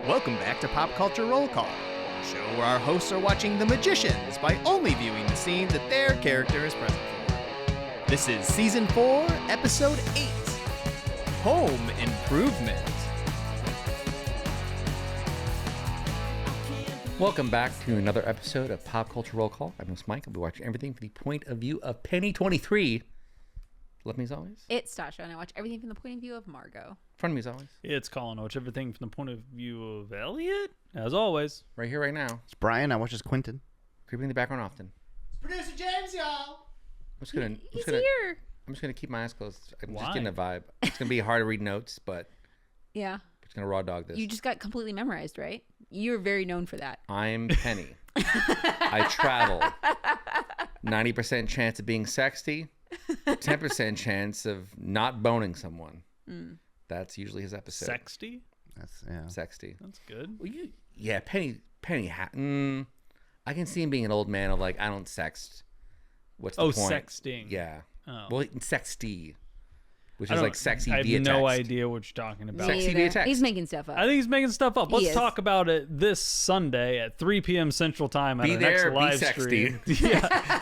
Welcome back to Pop Culture Roll Call, a show where our hosts are watching The Magicians by only viewing the scene that their character is present for. This is Season 4, Episode 8, Home Improvement. Welcome back to another episode of Pop Culture Roll Call. I'm Mike. I'll be watching everything from the point of view of Penny23. Love me as always. It's Tasha, and I watch everything from the point of view of Margo. Front of me as always. It's Colin. I watch everything from the point of view of Elliot, as always. Right here, right now. It's Brian. I watch as Quentin. Creeping in the background often. It's Producer James, y'all. He's here. I'm just gonna keep my eyes closed. I'm just Why? getting a vibe. It's gonna be hard to read notes, but Yeah. I'm just gonna raw dog this. You just got completely memorized, right? You're very known for that. I'm Penny. I travel. 90% chance of being sexy. 10% chance of not boning someone. That's usually his episode. Sexty? That's Sexty. That's good. Well, Penny. I can see him being an old man of like, I don't sext. What's the point? Sexting. Yeah. Oh. Well, sexty, which I is don't- like sexy I have via no text. idea what you're talking about. Me Sexy either. via text. He's making stuff up. I think he's making stuff up. He Let's is. talk about it this Sunday at 3 p.m. Central Time at Be our there, be next live sexty. stream. Yeah.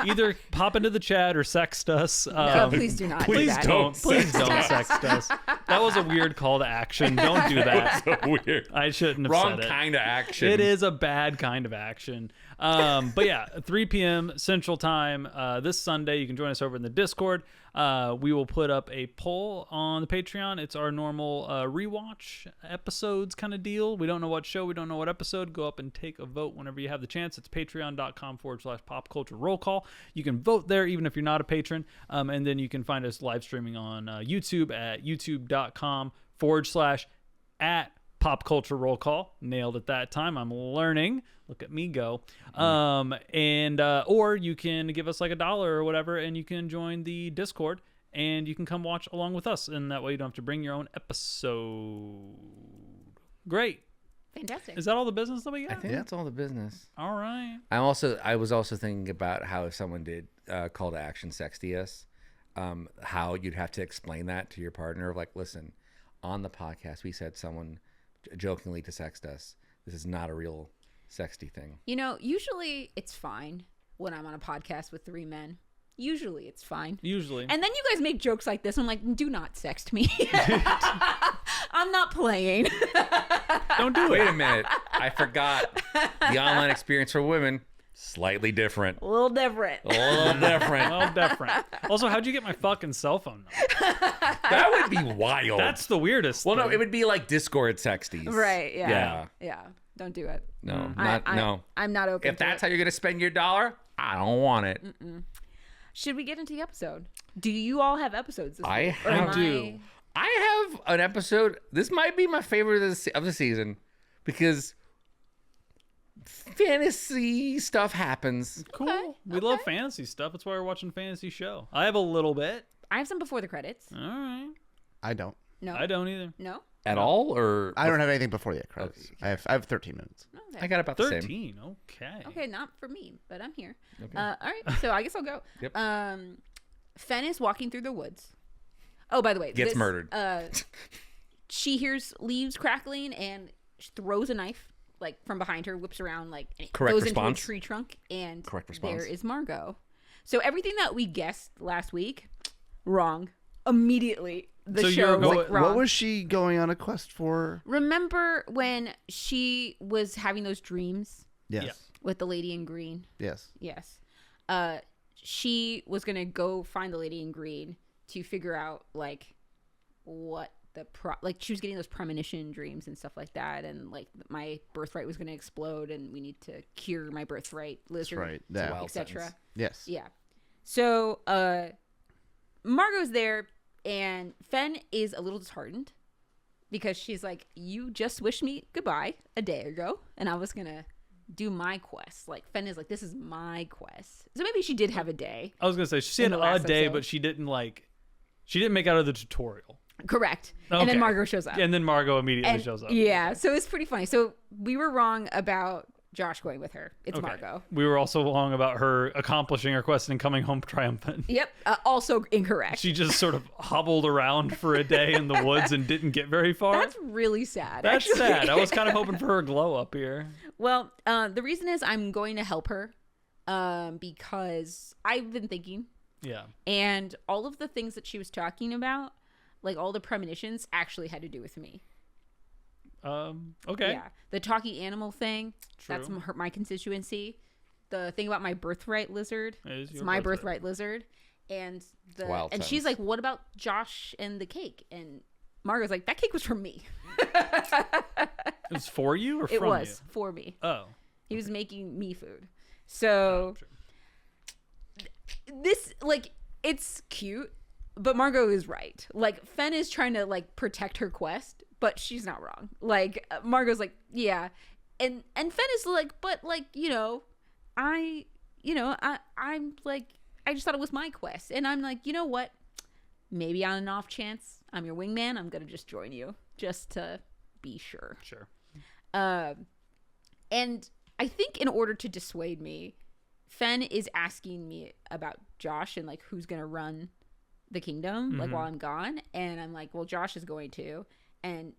Either pop into the chat or sext us. No, please do not. Please do that. don't. Please don't sext us. That was a weird call to action. Don't do that. So weird. I shouldn't have Wrong said it. kind of action. It is a bad kind of action. But yeah, 3 p.m. Central Time this Sunday. You can join us over in the Discord. We will put up a poll on the Patreon. It's our normal rewatch episodes kind of deal. We don't know what show, we don't know what episode. Go up and take a vote whenever you have the chance. It's patreon.com/pop culture roll call. You can vote there even if you're not a patron. And then you can find us live streaming on YouTube at youtube.com/at Pop Culture Roll Call. Nailed it that time. I'm learning. Look at me go. Or you can give us like $1 or whatever, and you can join the Discord, and you can come watch along with us, and that way you don't have to bring your own episode. Great. Fantastic. Is that all the business that we got? I think that's all the business. All right. I was also thinking about how if someone did call to action sexty us, how you'd have to explain that to your partner. Like, listen, on the podcast we said someone jokingly to sext us. This is not a real sexty thing. You know, usually it's fine when I'm on a podcast with 3 men. Usually it's fine. Usually. And then you guys make jokes like this. I'm like, do not sext me. I'm not playing. Don't do Wait it. a minute. I forgot. The online experience for women, slightly different. A little different. A little different. Well, different. Also, how'd you get my fucking cell phone number? That would be wild. That's the weirdest Well, no, thing. it would be like Discord sexties. Right, yeah. Yeah. Yeah. Don't do it. No, No. I'm not open If to that's it. how you're going to spend your $1, I don't want it. Should we get into the episode? Do you all have episodes this I week? Or am do. I have an episode. This might be my favorite of the season because fantasy stuff happens. Cool. Okay, We love fantasy stuff. That's why we're watching Fantasy Show. I have a little bit. I have some before the credits. All right. I don't. No. I don't either. No? At all, or I don't have anything before the credits. Okay. I have 13 minutes. Okay. I got about the same. 13. Okay. Okay, not for me, but I'm here. Okay. All right, so I guess I'll go. Yep. Fen is walking through the woods. Oh, by the way. Gets murdered. She hears leaves crackling and she throws a knife, like, from behind her, whips around, like, and it Correct goes response. into a tree trunk, and Correct response. there is Margo. So everything that we guessed last week, wrong. Immediately, the So show you're was like, wrong. What was she going on a quest for? Remember when she was having those dreams Yes. Yeah. with the lady in green? Yes. Yes. She was going to go find the lady in green to figure out, like, what like, she was getting those premonition dreams and stuff like that. And, like, my birthright was going to explode and we need to cure my birthright lizard, right. Yeah. wild etc. sentence. Yes. Yeah. So, Margo's there and Fen is a little disheartened because she's like, you just wished me goodbye a day ago and I was going to do my quest. Like, Fen is like, this is my quest. So maybe she did have a day. I was gonna say she In had the a last day, episode. but she didn't make out of the tutorial. Correct. And then Okay. Margo shows up. And then Margo immediately And- shows up. Yeah. So it's pretty funny. So we were wrong about Josh going with her. It's Okay. Margo. We were also wrong about her accomplishing her quest and coming home triumphant. Yep. Also incorrect. She just sort of hobbled around for a day in the woods and didn't get very far. That's really sad. That's actually. sad. I was kind of hoping for her glow up here. Well, the reason is I'm going to help her because I've been thinking, Yeah. and all of the things that she was talking about, like all the premonitions, actually had to do with me. Okay. Yeah. The talking animal thing, that's True. my constituency. The thing about my birthright lizard, It is it's your my birthright. birthright lizard. And Wild and she's times. like, what about Josh and the cake? And Margo's like, that cake was from me. It was for you or It from was for me. you? Oh. He was making me food. So this, like, it's cute, but Margo is right. Like, Fen is trying to, like, protect her quest, but she's not wrong. Like, Margo's like, yeah. And Fen is like, but, like, I'm like, I just thought it was my quest. And I'm like, you know what? Maybe on an off chance, I'm your wingman. I'm going to just join you just to be sure. Sure. And I think in order to dissuade me, Fen is asking me about Josh and like who's gonna run the kingdom like while I'm gone, and I'm like, well, Josh is going to, and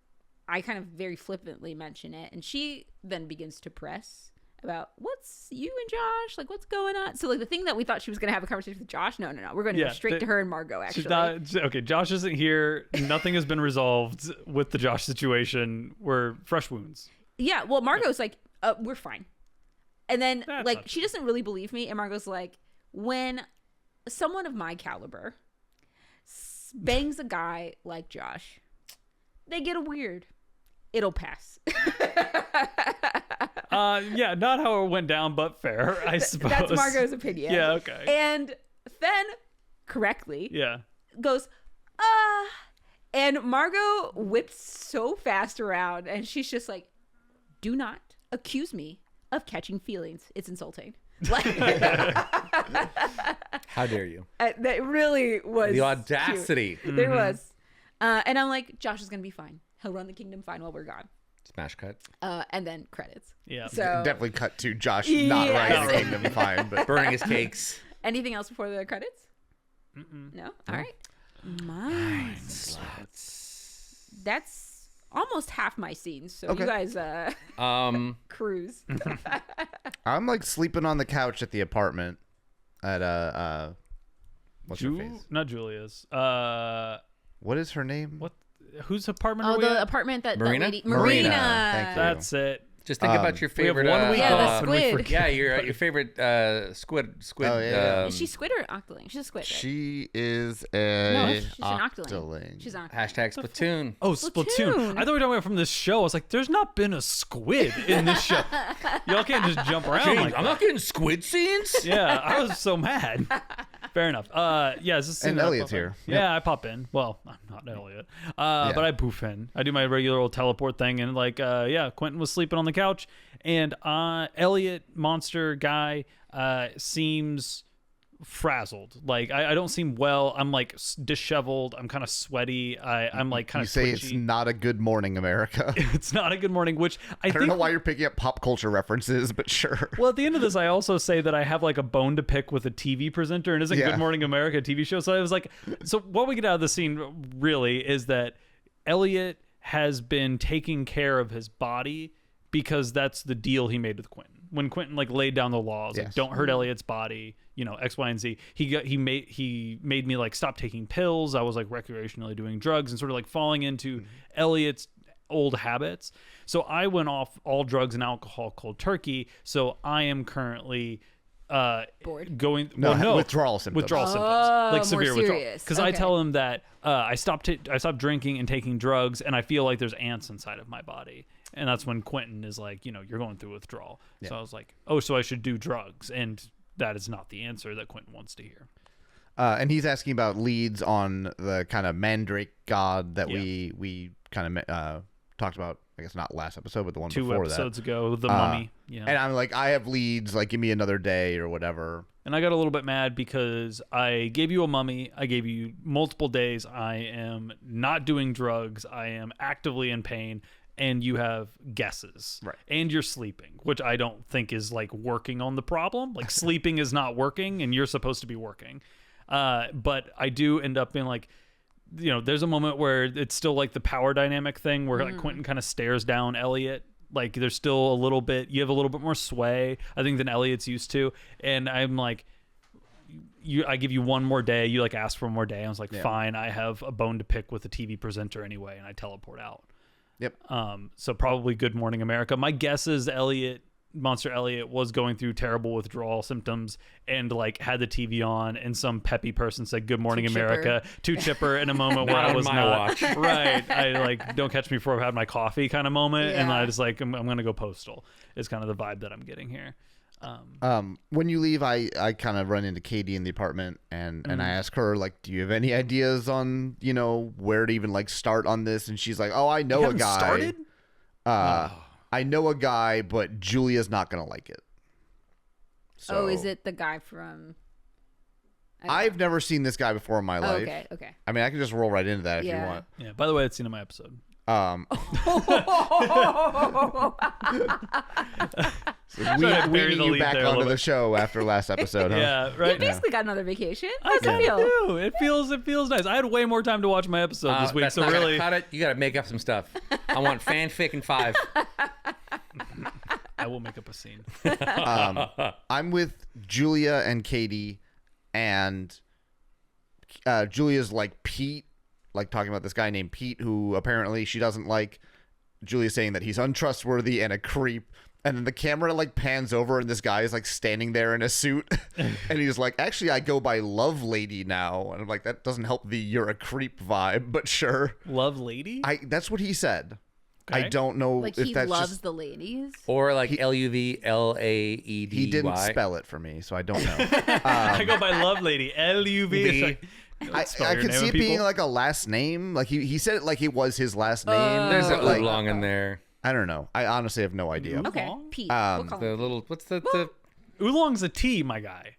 I kind of very flippantly mention it, and she then begins to press about what's you and Josh, like what's going on. So like the thing that we thought she was gonna have a conversation with Josh, no, we're gonna Yeah, go straight to her and Margo. Actually, She's not okay. Josh isn't here. Nothing has been resolved with the Josh situation. We're fresh wounds. yeah. Well, Margo's like, we're fine. And then, That's like, not she doesn't really believe me. And Margo's like, when someone of my caliber bangs a guy like Josh, they get a weird. It'll pass. Yeah, not how it went down, but fair, I suppose. That's Margo's opinion. Yeah, okay. And Fen, correctly, Yeah. goes, and Margo whips so fast around, and she's just like, do not accuse me of catching feelings. It's insulting. Like, How dare you? that really was The cute. audacity. There was. And I'm like, Josh is going to be fine. He'll run the kingdom fine while we're gone. Smash cut. And then credits. Yeah. So, Definitely cut to Josh not Yes. right in Kingdom Fine, but Burning his cakes. anything else before the credits? No? All right. Mine. That's almost half my scenes. So Okay. you guys cruise. I'm like sleeping on the couch at the apartment at what's her face? Not Julia's. What is her name? What? Whose apartment Oh, are we the at? apartment that Marina? that lady Marina. Thank you. That's it. Just think about your We have favorite. 1 week Yeah, the off and we squid. forget. Yeah, your favorite squid. Oh, yeah. Is she squid or an octoling? She's a squid. Right? She is No, a she's an octoling. She's an octoling. Hashtag Splatoon. Oh, Splatoon. Splatoon. I thought we were talking about from this show. I was like, there's not been a squid in this show. Y'all can't just jump around James, like I'm that. not getting squid scenes. Yeah, I was so mad. Fair enough. Yeah, is this And scene that I Elliot's pop in? here. Yeah, I pop in. Well, I'm not Elliot. But I poof in. I do my regular old teleport thing, and like, yeah, Quentin was sleeping on the couch, and Elliot, monster guy, seems frazzled. Like, I don't seem well. I'm like disheveled. I'm kind of sweaty. I'm like kind You of say twitchy. it's not a good morning, America. It's not a good morning, which I I don't think. know why you're picking up pop culture references, but sure. Well, at the end of this, I also say that I have like a bone to pick with a TV presenter, and isn't Yeah. Good Morning America a TV show? So I was like, so what we get out of the scene really is that Elliot has been taking care of his body because that's the deal he made with Quentin. When Quentin like laid down the laws, like Yes. don't hurt Elliot's body, X, Y, and Z. He made me like stop taking pills. I was like recreationally doing drugs and sort of like falling into Elliot's old habits. So I went off all drugs and alcohol cold turkey. So I am currently Bored? going withdrawal symptoms. withdrawal symptoms, Oh, like more severe withdrawal. serious. Because I Okay. tell him that I stopped drinking and taking drugs, and I feel like there's ants inside of my body, and that's when Quentin is like, you're going through withdrawal. So I was like, oh, so I should do drugs, and that is not the answer that Quentin wants to hear. And he's asking about leads on the kind of mandrake god that Yeah. we kind of talked about. I guess not last episode, but the one 2 before episodes ago, the mummy. Yeah. that. And I'm like, I have leads. Like, give me another day or whatever. And I got a little bit mad because I gave you a mummy. I gave you multiple days. I am not doing drugs. I am actively in pain. and you have guesses. Right. And you're sleeping, which I don't think is like working on the problem. Like sleeping is not working and you're supposed to be working. But I do end up being like, you know, there's a moment where it's still like the power dynamic thing where like Quentin kind of stares down Elliot. Like there's still a little bit, you have a little bit more sway, I think, than Elliot's used to. And I'm like, I give you one more day. You like ask for one more day. I was like, fine, I have a bone to pick with the TV presenter anyway. And I teleport out. Yep. So probably Good Morning America. My guess is Monster Elliot was going through terrible withdrawal symptoms and like had the TV on, and some peppy person said Good Morning America too chipper in a moment where I was not right. I like, don't catch me before I've had my coffee kind of moment. And I just like, I'm gonna go postal is kind of the vibe that I'm getting here. When you leave, I kind of run into Katie in the apartment and I ask her, like, do you have any ideas on, you know, where to even like start on this? And she's like, oh, I know a guy. Started? I know a guy, but Julia's not going to like it. So, Oh, is it the guy from... I've never seen this guy before in my life. Okay. I mean, I can just roll right into that if you want. Yeah. By the way, it's the end of my episode. Weaning you back onto the show after last episode, huh? Yeah, right. You basically got another vacation. I How's it feel? do. It feels nice. I had way more time to watch my episode this week, That's so not really, gonna cut it. You got to make up some stuff. I want fanfic and 5. I will make up a scene. I'm with Julia and Katie, and Julia's like Pete, like talking about this guy named Pete who apparently she doesn't like. Julia's saying that he's untrustworthy and a creep. And then the camera like pans over and this guy is like standing there in a suit. And he's like, actually, I go by Love Lady now. And I'm like, that doesn't help the you're a creep vibe, but sure. Love Lady? That's what he said. Okay. I don't know Like if he that's loves just... the ladies. Or like LUVLAEDY. He didn't spell it for me, so I don't know. I go by Love Lady. LUV. I could see it being like a last name. Like he said it like it was his last name. There's a like, oolong in there. I don't know. I honestly have no idea. Okay, Oolong? Pete. We'll call The him little, what's the Oolong's a T, my guy.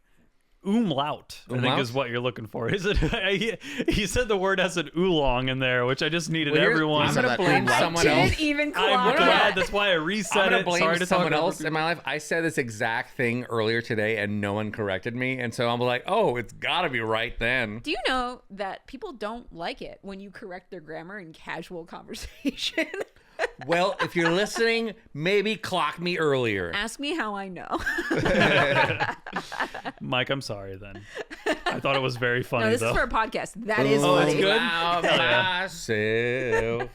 Umlaut, I think Umlaut? is what you're looking for. Is it? He said the word has an oolong in there, which I just needed everyone. I'm gonna blame Umlaut. someone else. Didn't even I'm clock glad. it. That's why I reset I'm gonna it. blame Sorry to someone talk over else in my life. I said this exact thing earlier today, and no one corrected me, and so I'm like, oh, it's got to be right then. Do you know that people don't like it when you correct their grammar in casual conversation? Well, if you're listening, maybe clock me earlier. Ask me how I know. Mike, I'm sorry then. I thought it was very funny No, this though. is for a podcast. That is Oh, funny. it's good? Allow myself.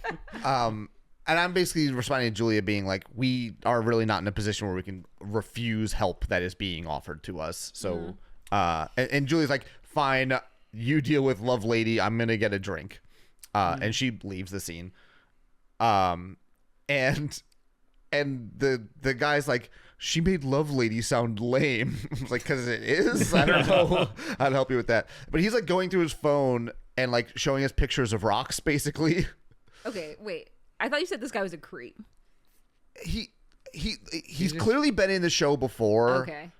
And I'm basically responding to Julia being like, we are really not in a position where we can refuse help that is being offered to us. So, and Julia's like, fine, you deal with Love Lady. I'm going to get a drink. And she leaves the scene. And the guy's like, she made Love Lady sound lame. I was like, because it is? I don't know how to help you with that. But he's like going through his phone and like showing us pictures of rocks, basically. Okay, wait. I thought you said this guy was a creep. He's clearly been in the show before. Okay.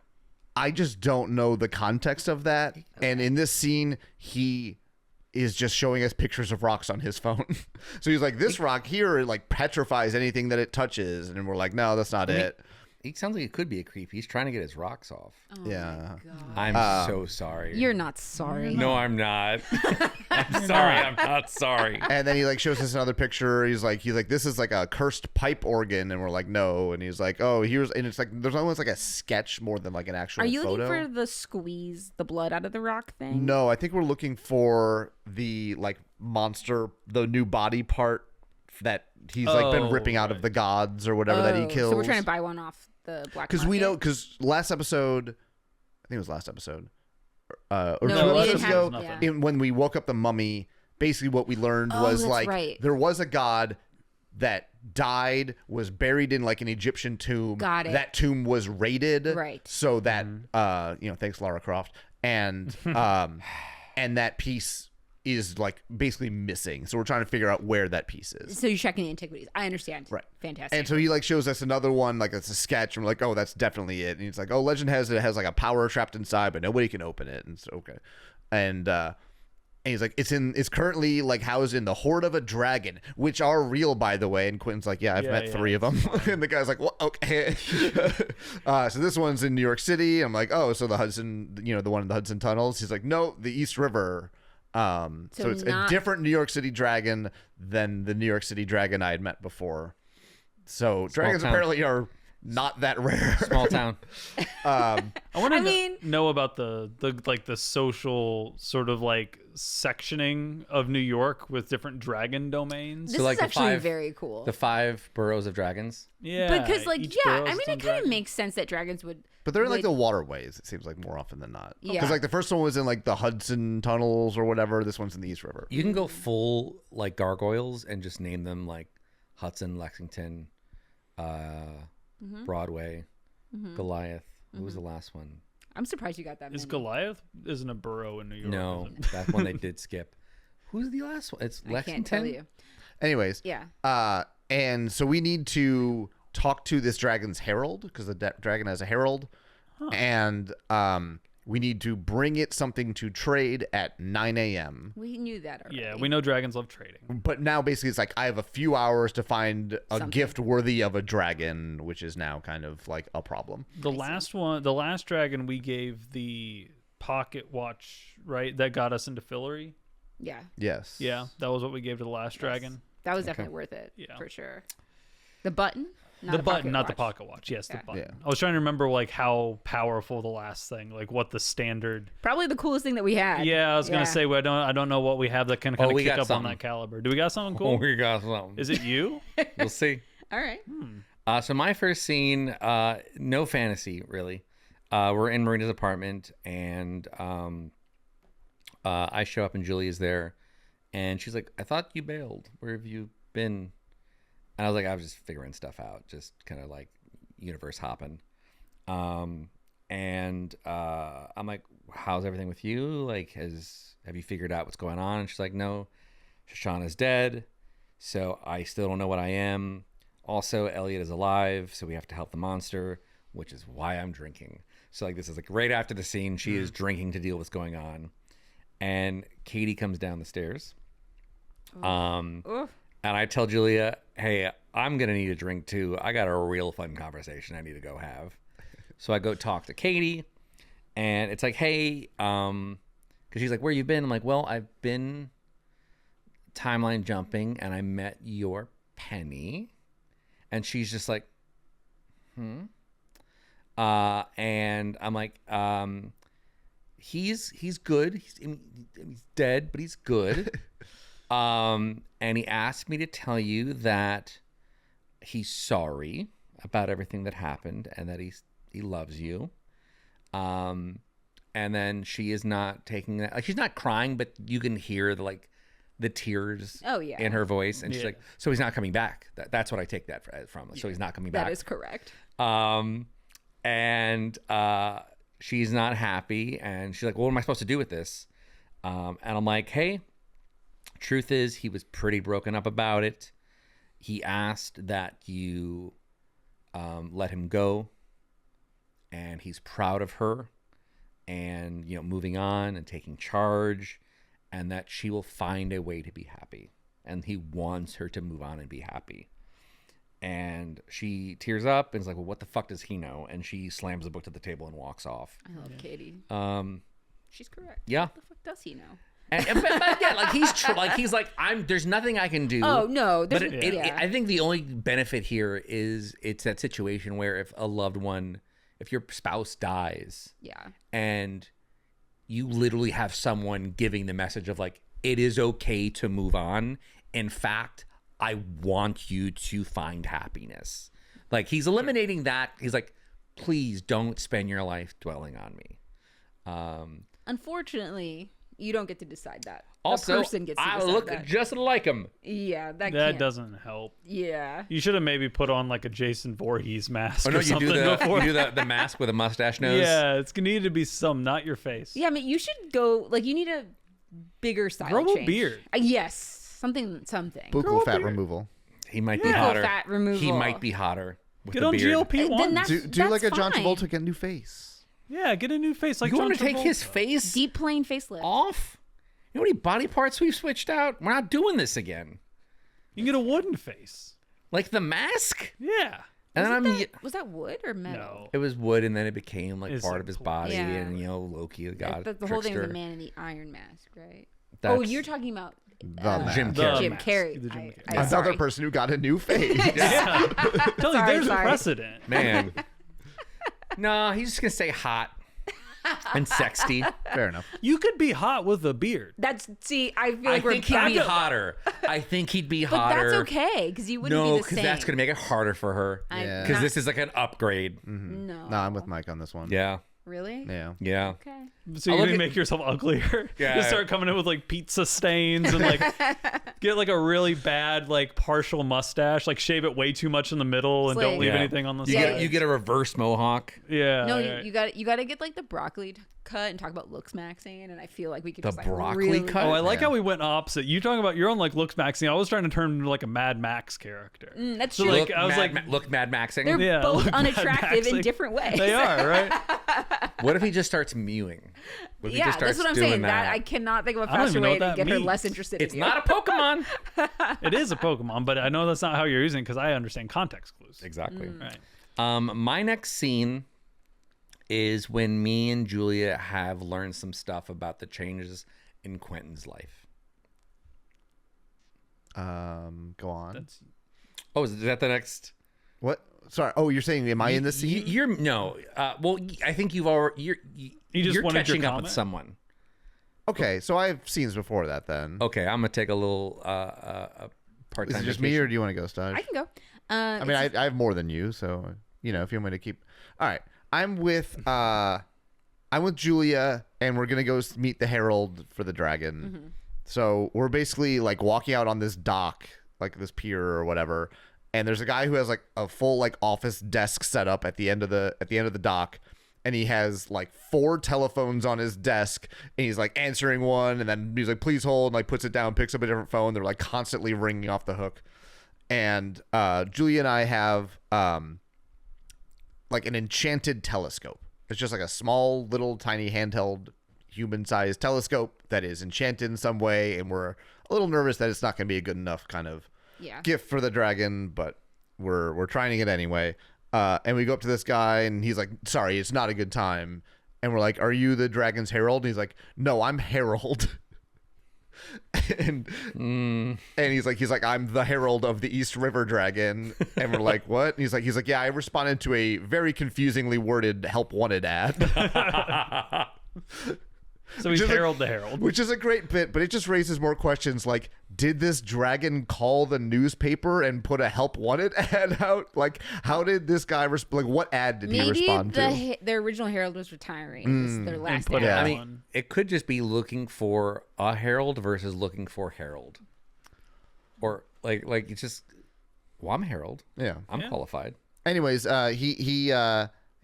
I just don't know the context of that. Okay. And in this scene, he is just showing us pictures of rocks on his phone. So he's like, this rock here like petrifies anything that it touches. And we're like, no, that's not it. He sounds like he could be a creep. He's trying to get his rocks off. Oh Yeah. my God. I'm so sorry. You're not sorry. No, I'm not. I'm sorry. I'm not sorry. And then he like shows us another picture. He's like, this is like a cursed pipe organ. And we're like, no. And he's like, oh, here's, and it's like, there's almost like a sketch more than like an actual Are you photo. looking for the squeeze the blood out of the rock thing? No, I think we're looking for the like monster, the new body part that he's like been ripping out of the gods or whatever that he kills. So we're trying to buy one off the black because we market? know, because last episode, I think it was last episode, or No, 2 we episodes didn't ago, have- yeah. when we woke up the mummy, basically what we learned was that's like right. there was a god that died, was buried in like an Egyptian tomb. Got it. That tomb was raided, Right. So that thanks Lara Croft, and and that piece is like basically missing. So we're trying to figure out where that piece is. So you're checking the antiquities. I understand. Right. Fantastic. And so he like shows us another one, like it's a sketch, and we're like, oh, that's definitely it. And he's like, oh, legend has it has like a power trapped inside, but nobody can open it. And so okay. And And he's like, it's currently like housed in the hoard of a dragon, which are real, by the way. And Quentin's like, yeah, I've met 3 of them. And the guy's like, well, okay. So this one's in New York City. I'm like, oh, so the Hudson, the one in the Hudson tunnels. He's like, no, the East River. So it's a different New York City dragon than the New York City dragon I had met before. So dragons apparently are not that rare. Small town. I want to know about the social sort of like sectioning of New York with different dragon domains. This is actually very cool. The 5 boroughs of dragons. Yeah, because it kind of makes sense that dragons would. But they're in like the waterways. It seems like more often than not. Yeah. Because like the first one was in like the Hudson tunnels or whatever. This one's in the East River. You can go full like gargoyles and just name them like Hudson, Lexington, Broadway, Goliath. Who was the last one? I'm surprised you got that. Is Goliath isn't a borough in New York? No, that one they did skip. Who's the last one? It's Lexington. I can't tell you. Anyways. Yeah. And so we need to talk to this dragon's herald because the dragon has a herald, and we need to bring it something to trade at 9 a.m. We knew that already. Yeah, we know dragons love trading. But now basically it's like I have a few hours to find a gift worthy of a dragon, which is now kind of like a problem. The last dragon we gave the pocket watch, right? That got us into Fillory. Yeah. Yes. Yeah, that was what we gave to the last dragon. That was definitely worth it. Yeah. For sure. The button? The button, not the pocket watch. Yes, the button. Yeah. I was trying to remember like how powerful the last thing, like what the standard. Probably the coolest thing that we had. Yeah, I was gonna say I don't know what we have that can kind of kick up on that caliber. Do we got something cool? Oh, we got something. Is it you? We'll see. All right. So my first scene, no fantasy really. We're in Marina's apartment, and I show up, and Julia's there, and she's like, "I thought you bailed. Where have you been?" And I was like, I was just figuring stuff out, just kind of like universe hopping. And I'm like, how's everything with you? Like, have you figured out what's going on? And she's like, no, Shoshana's dead. So I still don't know what I am. Also, Elliot is alive, so we have to help the monster, which is why I'm drinking. So like, this is like right after the scene, she is drinking to deal with what's going on. And Katie comes down the stairs. And I tell Julia, hey, I'm going to need a drink too. I got a real fun conversation I need to go have. So I go talk to Katie, and it's like, hey, because she's like, where you been? I'm like, well, I've been timeline jumping, and I met your Penny. And she's just like, and I'm like, he's good. He's dead, but he's good. And he asked me to tell you that he's sorry about everything that happened and that he loves you. And then she is not taking that, like, she's not crying, but you can hear the tears in her voice. And she's like, so he's not coming back. That's what I take that from. So he's not coming back. That is correct. And she's not happy. And she's like, well, what am I supposed to do with this? And I'm like, hey, truth is, he was pretty broken up about it. He asked that you let him go, and he's proud of her, and moving on and taking charge, and that she will find a way to be happy, and he wants her to move on and be happy. And she tears up and is like, well, what the fuck does he know? And she slams the book to the table and walks off. I love Katie. She's correct. Yeah. What the fuck does he know? But yeah, like he's like, there's nothing I can do. Oh no, but I think the only benefit here is it's that situation where if a loved one, if your spouse dies, and you literally have someone giving the message of like, it is okay to move on. In fact, I want you to find happiness. Like, he's eliminating that. He's like, please don't spend your life dwelling on me. Unfortunately, you don't get to decide that. Also, the person gets to decide I look that. just like him. Yeah, that doesn't help. Yeah. You should have maybe put on like a Jason Voorhees mask. Oh no, or you do the mask with a mustache nose. Yeah, it's gonna need to be not your face. Yeah, I mean, you should go like you need a bigger style Grow change. a beard. Yes, something. Buccal fat removal. He might be hotter. Fat removal. He might be hotter. With Get on beard. GLP-1. Do like a John fine. Travolta, get a new face. Yeah, get a new face like You John want to take Travolta. his face Deep plain facelift. off? You know how many body parts we've switched out? We're not doing this again. You can get a wooden face. Like the mask? Yeah. And then Was that wood or metal? No. it was wood, and then it became like It's part like of his pl- body, Yeah. and Loki, the god, The whole thing was a trickster. man in the iron mask, right? That's- Oh, you're talking about Jim The Carrey. Jim mask. Carrey. The Jim I- Carrey. I- Another sorry. person who got a new face. Yeah. Tell you, there's a sorry. precedent. Man. No, he's just gonna say hot and sexy. Fair enough. You could be hot with a beard. I feel I like we're think he'd be back- hotter. I think he'd be But hotter. that's okay because you wouldn't No, be the because same. that's gonna make it harder for her. Yeah. Because this is like an upgrade. No. No, I'm with Mike on this one. Yeah, Really? Yeah. yeah. Okay. So I'll you're look gonna at- make yourself uglier. Yeah. You start coming in with like pizza stains and like get like a really bad like partial mustache, like shave it way too much in the middle and don't like- leave Yeah. anything on the You side. get a reverse mohawk. Yeah. No, yeah. you got to get like the broccoli cut and talk about looks maxing, and I feel like we could The just like broccoli really cut? Oh, I like Yeah. how we went opposite. You talking about you're on like looks maxing. I was trying to turn into like a Mad Max character. That's So, true. like, I was like- look Mad Maxing. They're Yeah, both look Mad unattractive in Maxing. different ways. They are, right? What if he just starts mewing? What if he Yeah, just that's starts what I'm doing saying. That I cannot think of a I don't faster even know way what to that get her means. less interested It's in you. not a Pokemon. It is a Pokemon, but I know that's not how you're using because I understand context clues. Exactly. Right. My next scene is when me and Julia have learned some stuff about the changes in Quentin's life. Go on. That's Oh, is that the next? What? Sorry. Oh, you're saying am I in the scene? You're no. Well, I think you've already. You're just you're wanted your catching up comment? with someone. Okay, so I have scenes before that then. Okay, I'm gonna take a little part-time. Is it just me or do you want to go, Staj? I can go. I mean, I have more than you, so if you want me to keep. All right, I'm with Julia, and we're gonna go meet the Herald for the dragon. Mm-hmm. So we're basically like walking out on this dock, like this pier or whatever, and there's a guy who has like a full like office desk set up at the end of the dock. And he has like 4 telephones on his desk, and he's like answering one, and then he's like, "Please hold," and like puts it down, picks up a different phone. They're like constantly ringing off the hook. And Julia and I have like an enchanted telescope. It's just like a small, little, tiny, handheld, human-sized telescope that is enchanted in some way, and we're a little nervous that it's not going to be a good enough kind of Yeah. gift for the dragon, but we're trying it anyway. And we go up to this guy, and he's like, "Sorry, it's not a good time." And we're like, "Are you the dragon's herald?" And he's like, "No, I'm Harold." and he's like, "I'm the herald of the East River Dragon." And we're like, "What?" And he's like, "Yeah, I responded to a very confusingly worded help wanted ad." So he's Which is like- Harold the Herald. Which is a great bit, but it just raises more questions like, did this dragon call the newspaper and put a help wanted ad out? Like, how did this guy what ad did he Maybe respond to? the original Herald was retiring. This is their last put ad. it I on. mean, it could just be looking for a herald versus looking for Harold, or like it's just. Well, I'm Harold. Yeah. I'm qualified. Anyways,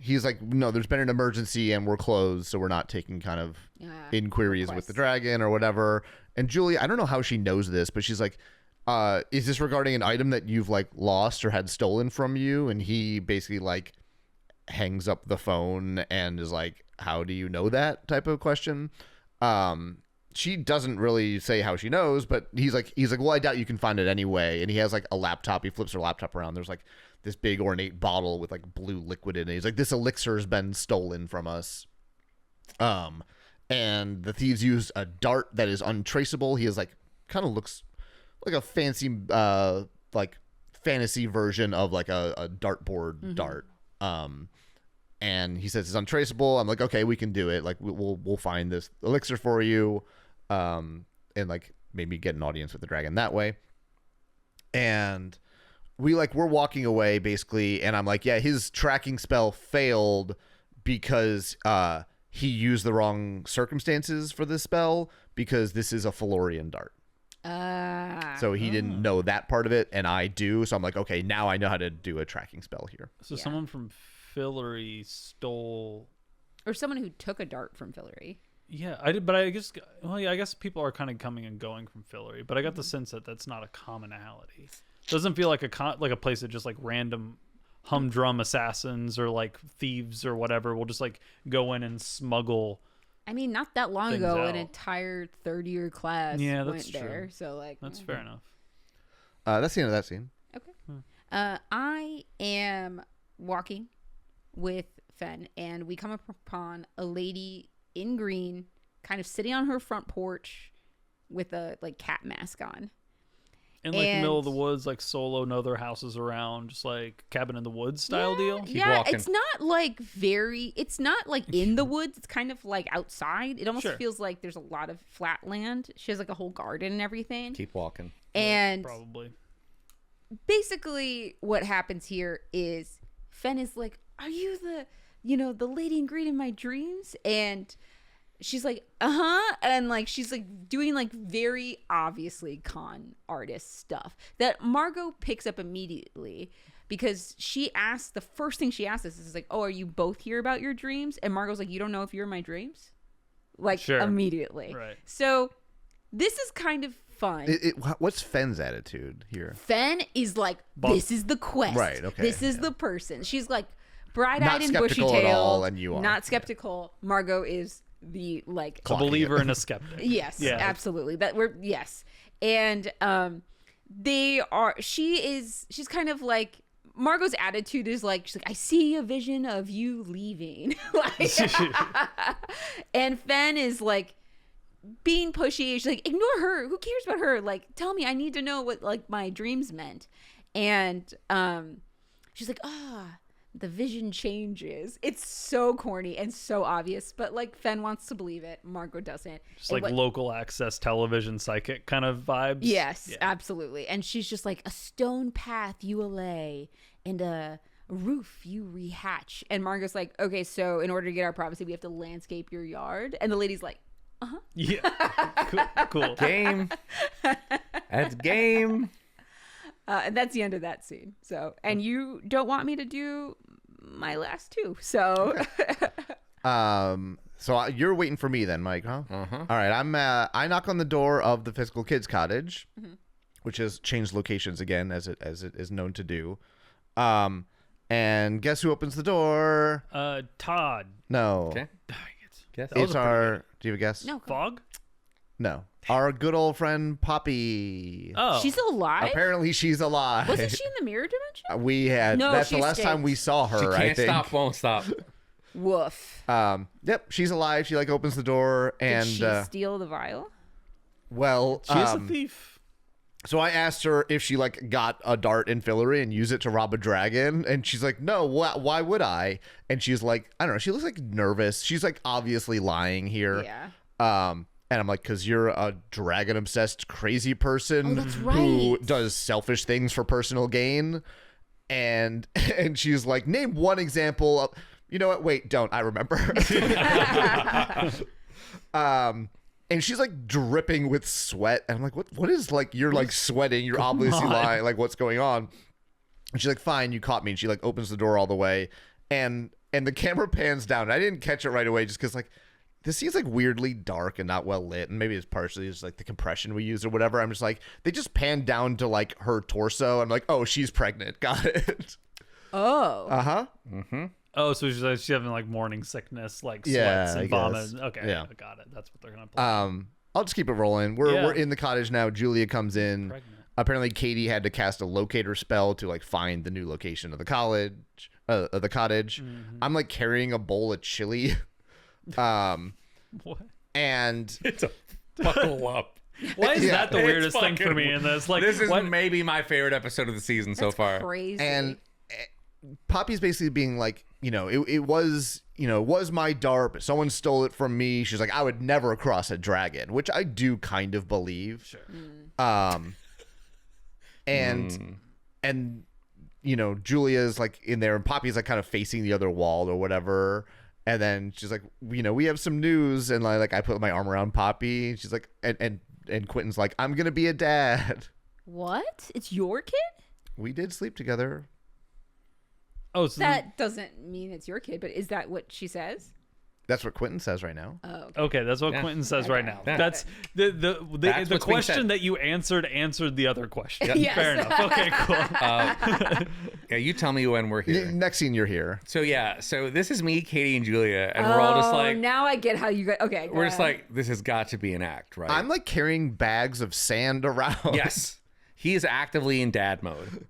he's like, "No, there's been an emergency and we're closed, so we're not taking kind of inquiries with the requests. dragon or whatever." And Julia, I don't know how she knows this, but she's like, "Is this regarding an item that you've like lost or had stolen from you?" And he basically like hangs up the phone and is like, "How do you know that?" type of question. She doesn't really say how she knows, but he's like, "Well, I doubt you can find it anyway." And he has like a laptop. He flips her laptop around. There's like this big ornate bottle with like blue liquid in it. He's like, "This elixir has been stolen from us." And the thieves use a dart that is untraceable. He is like, kind of looks like a fancy, like fantasy version of like a dartboard dart. And he says it's untraceable. I'm like, "Okay, we can do it. Like we'll find this elixir for you, and like maybe get an audience with the dragon that way." And we're walking away basically, and I'm like, "Yeah, his tracking spell failed because he used the wrong circumstances for this spell because this is a Fillorian dart." So he didn't know that part of it, and I do. So I'm like, "Okay, now I know how to do a tracking spell here." So someone from Fillory stole. Or someone who took a dart from Fillory. Yeah, I did, but I guess. Well, yeah, I guess people are kind of coming and going from Fillory, but I got the sense that that's not a commonality. Doesn't feel like a place that just like random humdrum assassins or like thieves or whatever will just like go in and smuggle I mean, not that long things ago, out. an entire third-year class Yeah, went that's there. true. So, like, That's fair enough. That's the end of that scene. Okay. I am walking with Fen, and we come upon a lady in green, kind of sitting on her front porch with a like cat mask on. In like the middle of the woods, like solo, no other houses around, just like cabin in the woods style deal. Yeah, walking. it's not like it's not like in the woods. It's kind of like outside. It almost Sure. feels like there's a lot of flat land. She has like a whole garden and everything. Keep walking. And Probably. basically what happens here is Fen is like, are you the lady in green in my dreams? And she's like, and like she's like doing like very obviously con artist stuff that Margo picks up immediately, because the first thing she asks us is like, oh, are you both here about your dreams? And Margo's like, you don't know if you're in my dreams? Like, Sure. immediately. Right. So this is kind of fun. What's Fen's attitude here? Fen is like, this is the quest. Right, okay, This is the person. She's like bright-eyed Not and bushy skeptical at tailed. all, and you are. Not skeptical. Margo is the like A believer and a skeptic. yes, Yeah. absolutely. Yes. And she's kind of like, Margo's attitude is like, she's like, I see a vision of you leaving. Like, and Fen is like being pushy. She's like, ignore her. Who cares about her? Like, tell me, I need to know what like my dreams meant. And she's like, the vision changes. It's so corny and so obvious, but like Fen wants to believe it. Margo doesn't. Just like local access television psychic kind of vibes. Yes, Yeah. absolutely. And she's just like, a stone path you will lay and a roof you rehatch. And Margo's like, okay, so in order to get our privacy, we have to landscape your yard. And the lady's like, Yeah. Cool. Game. That's game. and that's the end of that scene. So, and you don't want me to do my last two. So, So you're waiting for me then, Mike, huh? Uh-huh. All right. I knock on the door of the Physical Kids Cottage, which has changed locations again, as it is known to do. And guess who opens the door? Todd. No. Okay. Dang it. Guess. That was It's a pretty our. Do you have a guess? no, Fog? No. Our good old friend Poppy. Oh. she's alive. Apparently, she's alive. Wasn't she in the mirror dimension? We had. No, that's she the last time escaped. we saw her. She I can't think. stop, won't stop. Woof. Yep. She's alive. She like opens the door and. Did she steal the vial? Well. She's a thief. So I asked her if she like got a dart in Fillory and used it to rob a dragon, and she's like, "No, why would I?" And she's like, "I don't know." She looks like nervous. She's like obviously lying here. Yeah. And I'm like, "Cause you're a dragon obsessed crazy person Oh, that's who right. does selfish things for personal gain." And she's like, "Name one example of." You know what? Wait, don't. I remember. And she's like dripping with sweat. And I'm like, what is like, you're like sweating. You're obviously on. lying. Like, what's going on? And she's like, fine, you caught me. And she like opens the door all the way. And the camera pans down. And I didn't catch it right away just because like, this scene's like weirdly dark and not well lit. And maybe it's partially just like the compression we use or whatever. I'm just like, they just pan down to like her torso. I'm like, oh, she's pregnant. Got it. Oh. Uh-huh. Oh, so she's having like morning sickness, like sweats Yeah, I and vomit. guess. Okay, Yeah. got it. That's what they're gonna play. I'll just keep it rolling. We're in the cottage now. Julia comes in. Pregnant. Apparently, Katie had to cast a locator spell to like find the new location of the cottage. I'm like carrying a bowl of chili, What? and It's a buckle up. Why is Yeah. that the It's weirdest thing for fucking- me in this? Like, This is what? maybe my favorite episode of the season so That's far. crazy. and Poppy's basically being like, it was my dart, but someone stole it from me. She's like, I would never cross a dragon, which I do kind of believe. Sure. And Julia's like in there, and Poppy's like kind of facing the other wall or whatever. And then she's like, we have some news, and like I put my arm around Poppy. And she's like, and Quentin's like, I'm gonna be a dad. what? It's your kid? We did sleep together. Oh, so That doesn't mean it's your kid, but is that what she says? That's what Quentin says right now. Oh, okay. Okay, that's what Yeah. Quentin says right now. Yeah. That's the That's what's being question said. that you answered the other question. Yes. Fair enough. Okay, cool. Yeah, you tell me when we're here. Next scene, you're here. So this is me, Katie, and Julia, and we're all just like, now I get how you go. Okay, we're just like, this has got to be an act, right? I'm like carrying bags of sand around. Yes, he is actively in dad mode.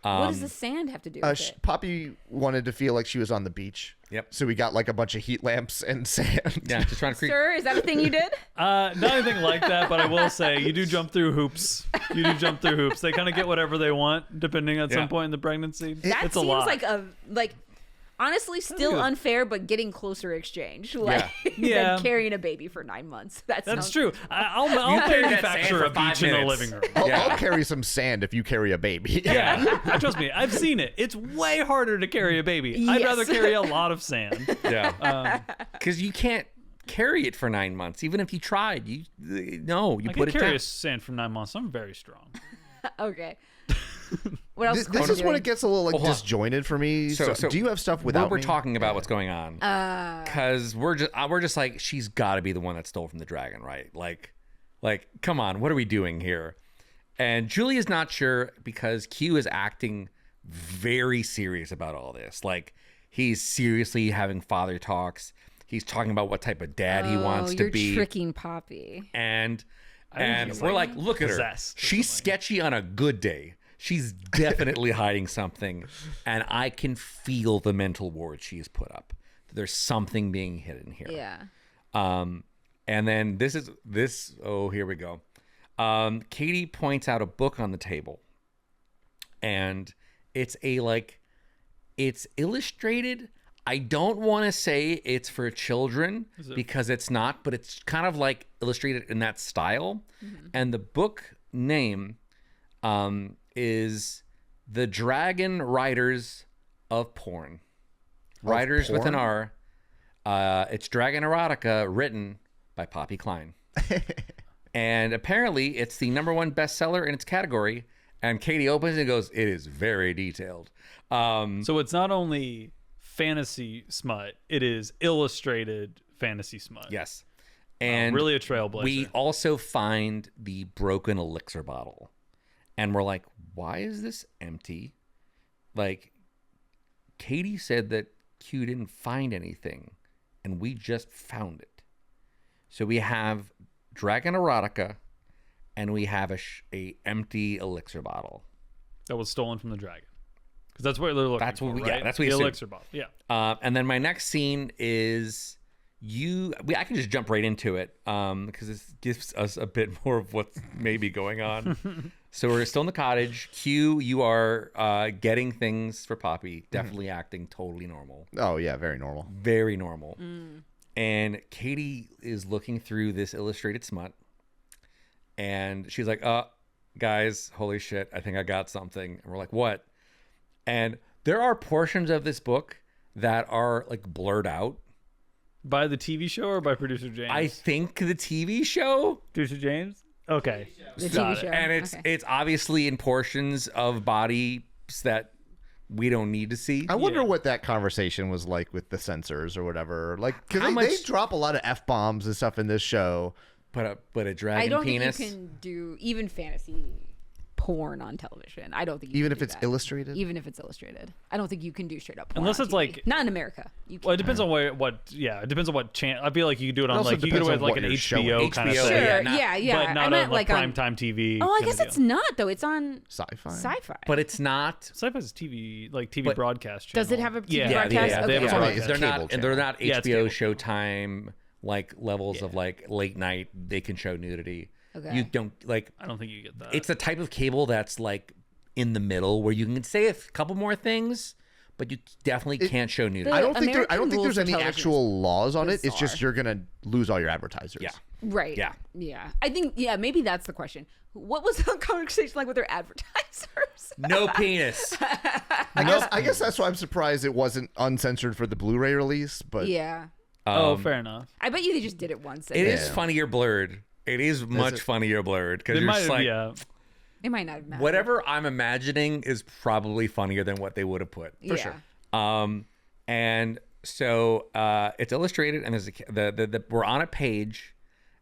what does the sand have to do with it? Poppy wanted to feel like she was on the beach. Yep. So we got like a bunch of heat lamps and sand. Yeah, just trying to create. Sir, is that a thing you did? Not anything like that, but I will say you do jump through hoops. You do jump through hoops. They kind of get whatever they want, depending on Yeah. some point in the pregnancy. That it's a seems lot. like honestly still good. unfair, but getting closer exchange. Like Yeah. than carrying a baby for 9 months. That's true. I'll carry that manufacture sand a for 5 beach in the minutes. living room. I'll carry some sand if you carry a baby. Yeah, trust me, I've seen it. It's way harder to carry a baby. I'd Yes. rather carry a lot of sand. Yeah, because you can't carry it for 9 months, even if you tried. You I put can it carry down. a sand for 9 months. I'm very strong. Okay. What else? This is when it gets a little like Hold on. disjointed for me. So, do you have stuff without we're me? talking about what's going on? Because we're just like, she's got to be the one that stole from the dragon, right? Like, come on, what are we doing here? And Julia's not sure because Q is acting very serious about all this. Like, he's seriously having father talks. He's talking about what type of dad he wants to you're be. tricking Poppy. And think he's, we're like, like, look at her. possessed or She's something. sketchy on a good day. She's definitely hiding something, and I can feel the mental ward she has put up. There's something being hidden here. Yeah. And then this. Oh, here we go. Katie points out a book on the table, and it's it's illustrated. I don't want to say it's for children because it's not, but it's kind of like illustrated in that style. Mm-hmm. And the book name is The Dragon Writers of Porn. Writers with an porn? R. It's Dragon Erotica, written by Poppy Klein. And apparently it's the #1 bestseller in its category. And Katie opens it and goes, it is very detailed. So it's not only fantasy smut, it is illustrated fantasy smut. Yes. And really a trailblazer. We also find the broken elixir bottle. And we're like, why is this empty? Like, Katie said that Q didn't find anything, and we just found it. So we have Dragon Erotica, and we have a empty elixir bottle. That was stolen from the dragon. Because that's what they're looking That's for, what we- right? yeah, that's what we the assume. elixir bottle. Yeah. And then my next scene is I can just jump right into it because this gives us a bit more of what's maybe going on. So we're still in the cottage. Q, you are getting things for Poppy. Definitely acting totally normal. Oh yeah, very normal. Very normal. And Katie is looking through this illustrated smut. And she's like, guys, holy shit, I think I got something. And we're like, what? And there are portions of this book that are like blurred out. By the TV show or by producer James? I think the TV show, Producer James? Okay. The Got TV it. show. and Okay. it's obviously in portions of bodies that we don't need to see. I wonder Yeah. what that conversation was like with the censors or whatever. Like, How because they much- drop a lot of F-bombs and stuff in this show. But a dragon I don't penis. think you can do even fantasy porn on television. I don't think you Even can if do it's that. illustrated? Even if it's illustrated, I don't think you can do straight up porn Unless on it's TV. like- not in America. You Well, it can't. depends on it depends on what channel. I feel like you could do it on also like, you could depends do it on with like what an you're showing. HBO kind of HBO, thing. Sure, yeah, yeah. But I not meant on like on. primetime TV. Oh, I kinda guess deal. it's not though. It's on Sci-fi. sci-fi. but it's not. Sci-fi's TV, like TV But- broadcast channel. Does it have a TV yeah, broadcast? Yeah, Okay. they have a Yeah. broadcast. They're cable not. channel. They're not Yeah, it's HBO cable. Showtime like levels of like late night. They can show nudity. Okay. You don't like. I don't think you get that. It's a type of cable that's like in the middle where you can say a couple more things, but you definitely can't show nudity. I don't think American there's rules for any television actual laws on it. It's bizarre. just you're gonna lose all your advertisers. Yeah. Right. Yeah. Yeah. I think maybe that's the question. What was the conversation like with their advertisers? No penis. I guess that's why I'm surprised it wasn't uncensored for the Blu-ray release. But Yeah. oh, fair enough. I bet you they just did it once. It is Yeah. funnier blurred. It is much it? funnier blurred because It you're might just have, like, yeah. It might not have mattered. whatever I'm imagining is probably funnier than what they would have put. For sure. And So it's illustrated, and there's we're on a page,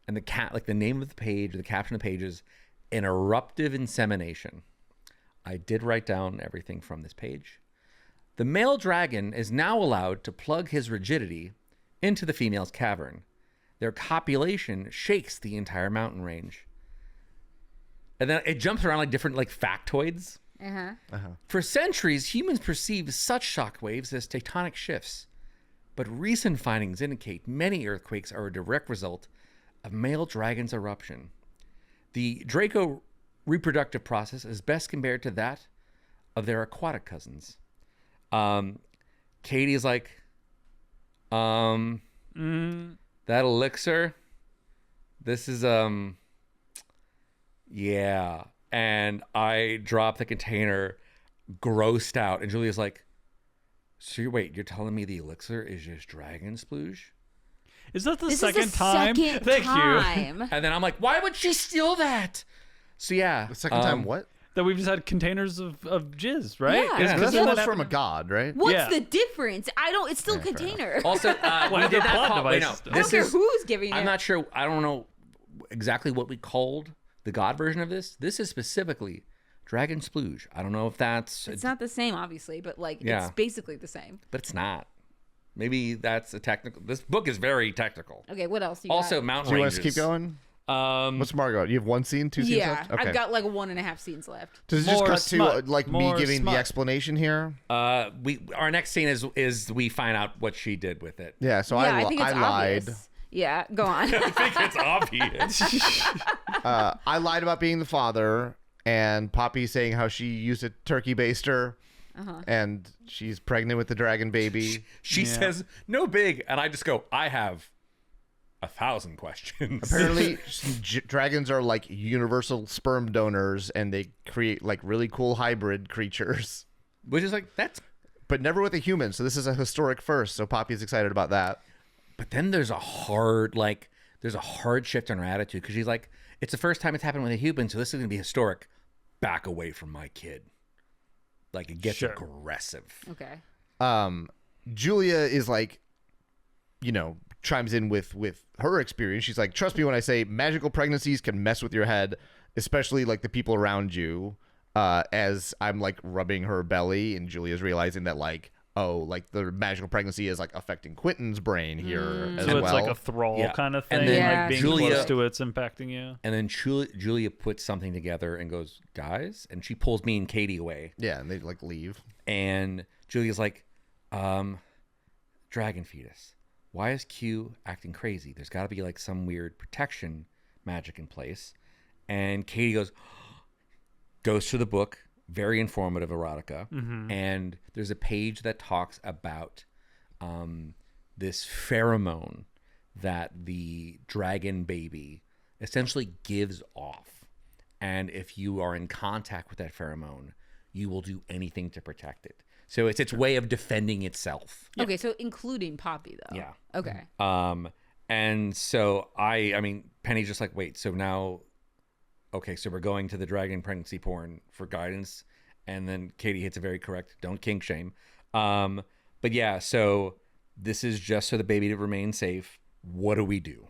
and the name of the page, the caption of the page is an eruptive insemination. I did write down everything from this page. The male dragon is now allowed to plug his rigidity into the female's cavern. Their copulation shakes the entire mountain range. And then it jumps around like different factoids. For centuries, humans perceived such shockwaves as tectonic shifts. But recent findings indicate many earthquakes are a direct result of male dragon's eruption. The Draco reproductive process is best compared to that of their aquatic cousins. Katie is like, that elixir, this is, yeah. And I drop the container, grossed out. And Julia's like, so you're telling me the elixir is just dragon splooge? Is that the This second is the time? second Thank you. time. And then I'm like, why would she steal that? So yeah. The second time, what? That we've just had containers of jizz, right? Yeah. Is- Because isn't that was that from a happening? god, right? What's Yeah. the difference? It's still a container. Also, we Well, did they're not plot call, wait, no, devices. I don't care who's giving it. I'm not sure. I don't know exactly what we called the god version of this. This is specifically dragon splooge. I don't know if that's, It's not the same, obviously, but Yeah. it's basically the same. but it's not. Maybe that's a technical. This book is very technical. Okay, what else? Also, got? mountain Do you want ranges. us to keep going? What's Margo? You have one scene, two scenes Yeah, left? Okay. I've got like 1.5 scenes left. Does it just More cut smut. to me More giving smut. the explanation here? Our next scene is we find out what she did with it. Yeah, so Yeah, I think it's lied. obvious. Yeah, go on. I think it's obvious. I lied about being the father, and Poppy saying how she used a turkey baster, and she's pregnant with the dragon baby. She says no big, and I just go, I have 1,000 questions. Apparently, dragons are like universal sperm donors, and they create like really cool hybrid creatures, Which is like, that's. but never with a human. So this is a historic first. So Poppy's excited about that. But then there's a hard shift in her attitude, because she's like, it's the first time it's happened with a human, so this is going to be historic. Back away from my kid. Like, it gets Sure. aggressive. Okay. Julia is like, chimes in with her experience. She's like, trust me when I say magical pregnancies can mess with your head, especially like the people around you. As I'm like rubbing her belly, and Julia's realizing that like, oh, like the magical pregnancy is like affecting Quentin's brain here as So well. it's like a thrall Yeah. kind of And thing, then like being Julia- close to it's impacting you. And then Julia puts something together and goes, guys, and she pulls me and Katie away. Yeah, and they like leave. And Julia's like, dragon fetus. Why is Q acting crazy? There's got to be like some weird protection magic in place. And Katie goes to the book, very informative erotica. And there's a page that talks about this pheromone that the dragon baby essentially gives off. And if you are in contact with that pheromone, you will do anything to protect it. So it's its way of defending itself. Okay, so including Poppy though. Yeah. Okay. And so I mean, Penny's just like, wait, so now, okay, so we're going to the dragon pregnancy porn for guidance. And then Katie hits a very correct, don't kink shame. But yeah, so this is just so the baby to remain safe. What do we do?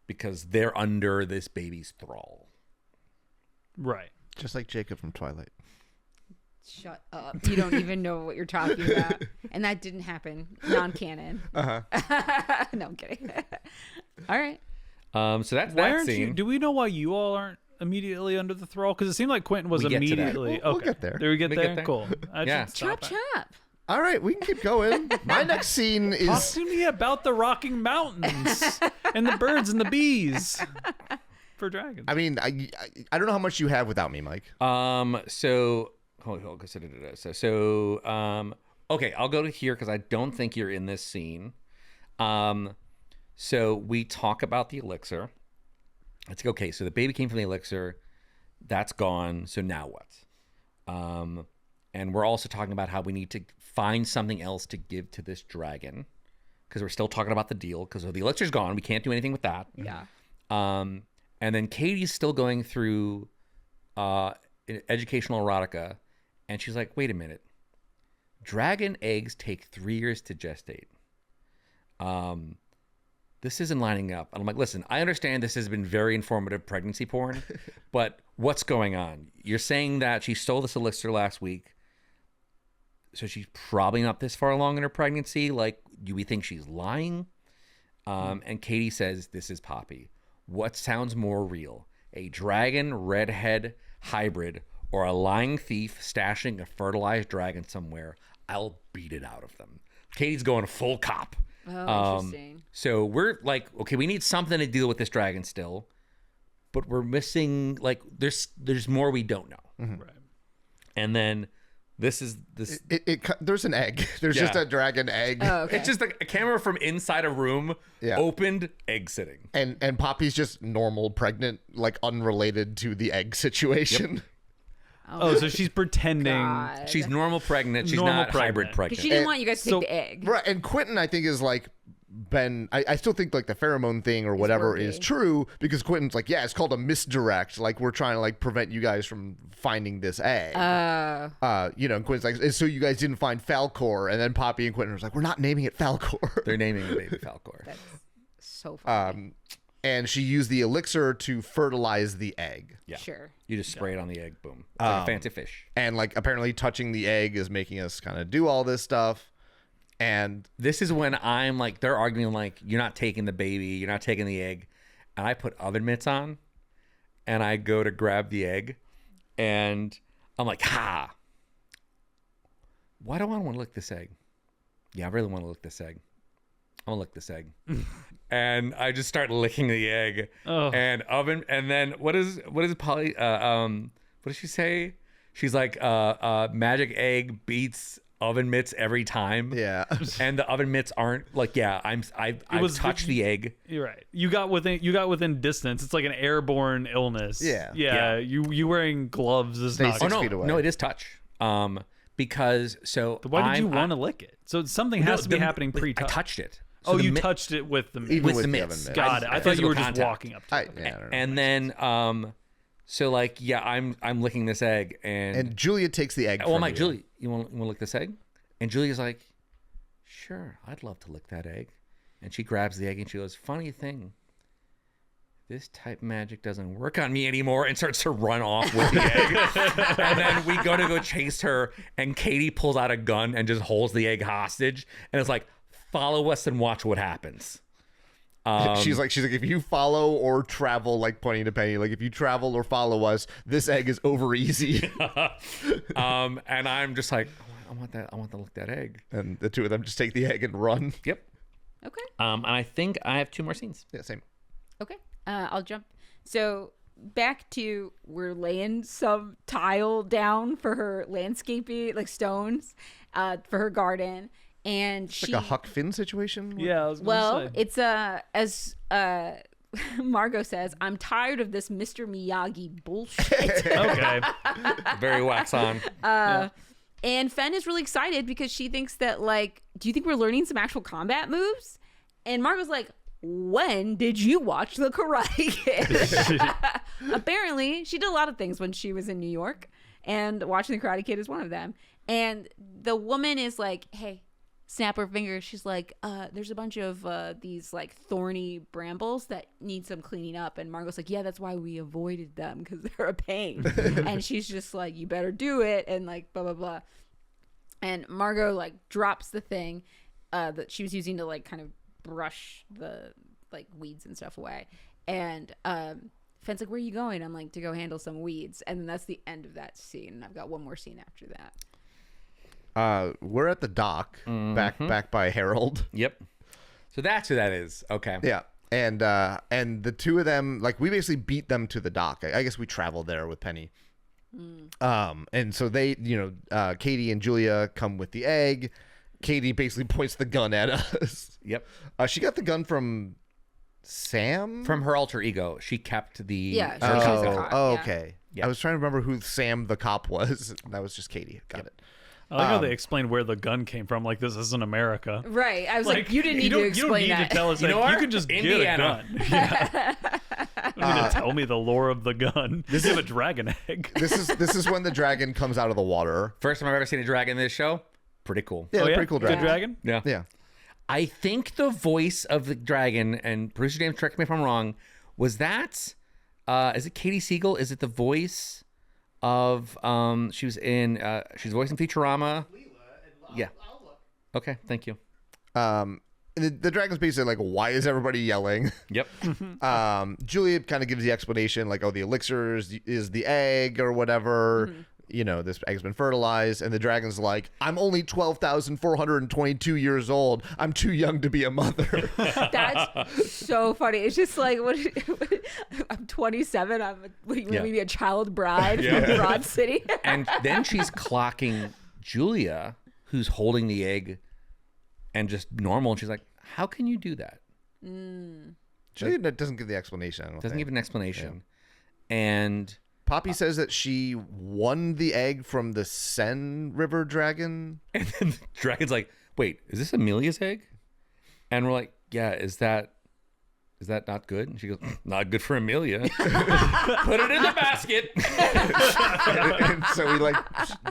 Because they're under this baby's thrall. Right. Just like Jacob from Twilight. Shut up. You don't even know what you're talking about. And that didn't happen. Non-canon. No, I'm kidding. All right. So that's Why that aren't scene. you? Do we know why you all aren't immediately under the thrall? Because it seemed like Quentin was We get to that. immediately. We'll okay. get there. Do we get We there? get there. Cool. I Yeah. should stop Chop it. chop. All right, we can keep going. My next scene Talk is to me about the rocking mountains and the birds and the bees for dragons. I mean, I don't know how much you have without me, Mike. So hold on. Okay, I'll go to here because I don't think you're in this scene. So we talk about the elixir. It's like, okay, so the baby came from the elixir, that's gone. So now what? And we're also talking about how we need to find something else to give to this dragon, because we're still talking about the deal. Because the elixir's gone, we can't do anything with that. Yeah. And then Katie's still going through educational erotica, and she's like, wait a minute. dragon eggs take 3 years to gestate. This isn't lining up. And I'm like, listen, I understand this has been very informative pregnancy porn, but what's going on? You're saying that she stole this elixir last week, so she's probably not this far along in her pregnancy. Like, do we think she's lying? And Katie says, this is Poppy. What sounds more real? A dragon redhead hybrid or a lying thief stashing a fertilized dragon somewhere? I'll beat it out of them. Katie's going full cop. Oh, interesting. So we're like, okay, we need something to deal with this dragon still, but we're missing, like, there's more we don't know. Right. And then this. There's an egg. There's just Yeah. a dragon egg. Oh, okay. It's just a camera from inside a room, Yeah. opened, egg sitting. And Poppy's just normal pregnant, like unrelated to the egg situation. Oh, so she's pretending. God. She's normal pregnant. She's Normal not hybrid Because pregnant. she didn't And want you guys to so- take the egg. Right. And Quentin, I think, is like I still think like the pheromone thing or whatever is working. true, because Quentin's like, yeah, it's called a misdirect. Like, we're trying to like prevent you guys from finding this egg. You know, and Quentin's like, so you guys didn't find Falcor. And then Poppy and Quentin was like, we're not naming it Falcor. They're naming the baby Falcor. That's so funny. And she used the elixir to fertilize the egg. Yeah. Sure. You just spray it on the egg, boom. It's like a fancy fish. And like apparently touching the egg is making us kind of do all this stuff. And This is when I'm like, they're arguing like, you're not taking the baby, you're not taking the egg. And I put oven mitts on and I go to grab the egg and I'm like, ha. Why do I want to lick this egg? Yeah, I really want to lick this egg. I want to lick this egg. And I just start licking the egg. Oh. And then what is Polly what does she say? She's like magic egg beats oven mitts every time. yeah. And the oven mitts aren't like, yeah, I've touched the egg. You're right. You got within distance. It's like an airborne illness. Yeah. Yeah. You wearing gloves is not. 6 Oh feet no, away. no, it is touch. Because so Why did you want to lick it? So something has to be happening I pre-touch. touched it. So Oh, the you mitt- touched it with the Even with with the the mitts. oven mitt. Got it. I thought you were just Physical walking up to I it. don't know. And then so like, yeah, I'm licking this egg And Julia takes the egg. well, I'm from like, you. Julie, you want to lick this egg? And Julia's like, sure, I'd love to lick that egg. And she grabs the egg and she goes, funny thing, this type magic doesn't work on me anymore, and starts to run off with the egg. And then we go chase her, and Katie pulls out a gun and just holds the egg hostage. And it's like, follow us and watch what happens. She's like, if you follow or travel, like pointing to Penny, like if you travel or follow us, this egg is over easy. And I'm just like, I want to lick that egg. And the two of them just take the egg and run. Yep. Okay. And I think I have 2 more scenes. Yeah, same. Okay. I'll jump. So back to we're laying some tile down for her landscaping, like stones, for her garden, and It's like a Huck Finn situation. Yeah, I was gonna Well, say. it's as Margo says, I'm tired of this Mr. Miyagi bullshit. Okay. Very wax on. And Fen is really excited because she thinks that, like, do you think we're learning some actual combat moves? And Margo's like, when did you watch The Karate Kid? Apparently, she did a lot of things when she was in New York, and watching The Karate Kid is one of them. And the woman is like, hey, snap her finger. She's like, there's a bunch of these like thorny brambles that need some cleaning up. And Margo's like, yeah, that's why we avoided them, because they're a pain. And she's just like, you better do it, and like blah blah blah. And Margo like drops the thing that she was using to like kind of brush the like weeds and stuff away. And Fenn's like, where are you going? I'm like, to go handle some weeds. And then that's the end of that scene. And I've got one more scene after that. We're at the dock, back by Harold. Yep. So that's who that is. Okay. Yeah. And the two of them, like, we basically beat them to the dock. I guess we traveled there with Penny. And so they, Katie and Julia come with the egg. Katie basically points the gun at us. Yep. She got the gun from Sam? From her alter ego, she kept the. Yeah, she her kept gun. the cop. Oh, yeah. okay. Yeah. I was trying to remember who Sam the cop was. That was just Katie. Got it. I like how they explained where the gun came from. Like, this isn't America. Right. I was like, you didn't need to you don't explain need that. to tell us You that. know what? You can just Indiana. get a gun. Yeah. You don't need to tell me the lore of the gun. You have a dragon egg. This is when the dragon comes out of the water. First time I've ever seen a dragon in this show. pretty cool. Yeah, Oh, yeah? pretty cool Good dragon. dragon? Yeah. Yeah. I think the voice of the dragon, and producer James, correct me if I'm wrong, was that, is it Katie Siegel? Is it the voice of, she's voicing Futurama. Yeah. Okay, thank you. The dragon's basically like, why is everybody yelling? Yep. Julia kind of gives the explanation, like, oh, the elixir is the egg or whatever. You know, this egg's been fertilized, and the dragon's like, I'm only 12,422 years old. I'm too young to be a mother. That's so funny. It's just like, I'm 27. What do you want me to be, a child bride from Broad City? And then she's clocking Julia, who's holding the egg and just normal. And she's like, how can you do that? Julia doesn't give the explanation. I don't Doesn't think. give an explanation. And Poppy says that she won the egg from the Seine River dragon. then the dragon's like, wait, is this Amelia's egg? And we're like, yeah, is that not good? And she goes, not good for Amelia. Put it in the basket. And so we like,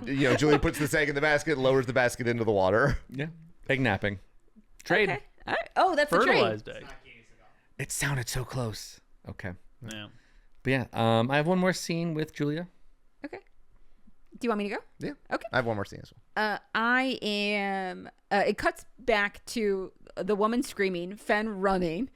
you know, Julia puts this egg in the basket, lowers the basket into the water. Yeah. Egg napping. Trade. Okay. All right. Oh, that's the trade. Fertilized egg. It sounded so close. Okay. Yeah. But yeah, I have one more scene with Julia. Okay. Do you want me to go? Yeah. Okay. I have one more scene as well. I am. It cuts back to the woman screaming, Fen running.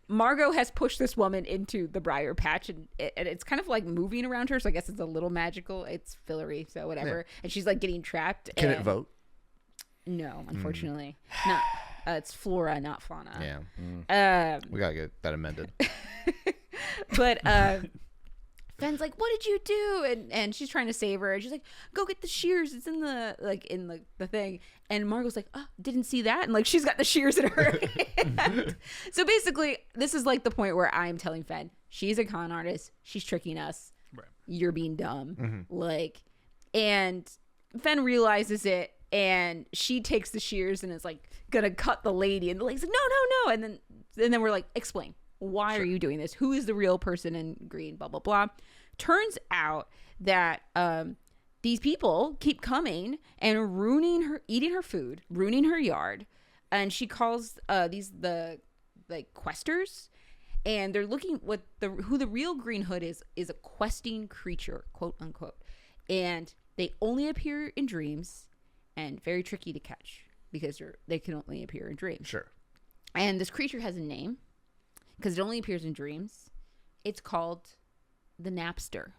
Margo has pushed this woman into the briar patch, and it's kind of like moving around her. So I guess it's a little magical. It's Fillory, so whatever. And she's like getting trapped. Can it vote? No, unfortunately, not. It's flora, not fauna. Yeah. We gotta get that amended. But Fen's like, "What did you do?" And she's trying to save her. And she's like, "Go get the shears. It's in the thing." And Margo's like, "Oh, didn't see that." And like she's got the shears in her hand. So basically, this is like the point where I'm telling Fen, she's a con artist. She's tricking us. Right. You're being dumb. Like, and Fen realizes it, and she takes the shears and is like gonna cut the lady. And the lady's like, "No." And then we're like, "Explain. Why are you doing this? Who is the real person in green?" Blah blah blah. Turns out that these people keep coming and eating her food, ruining her yard, and she calls the questers, and they're looking who the real Green Hood is a questing creature, quote unquote, and they only appear in dreams and very tricky to catch because they can only appear in dreams. Sure. And this creature has a name, because it only appears in dreams. It's called the Napster.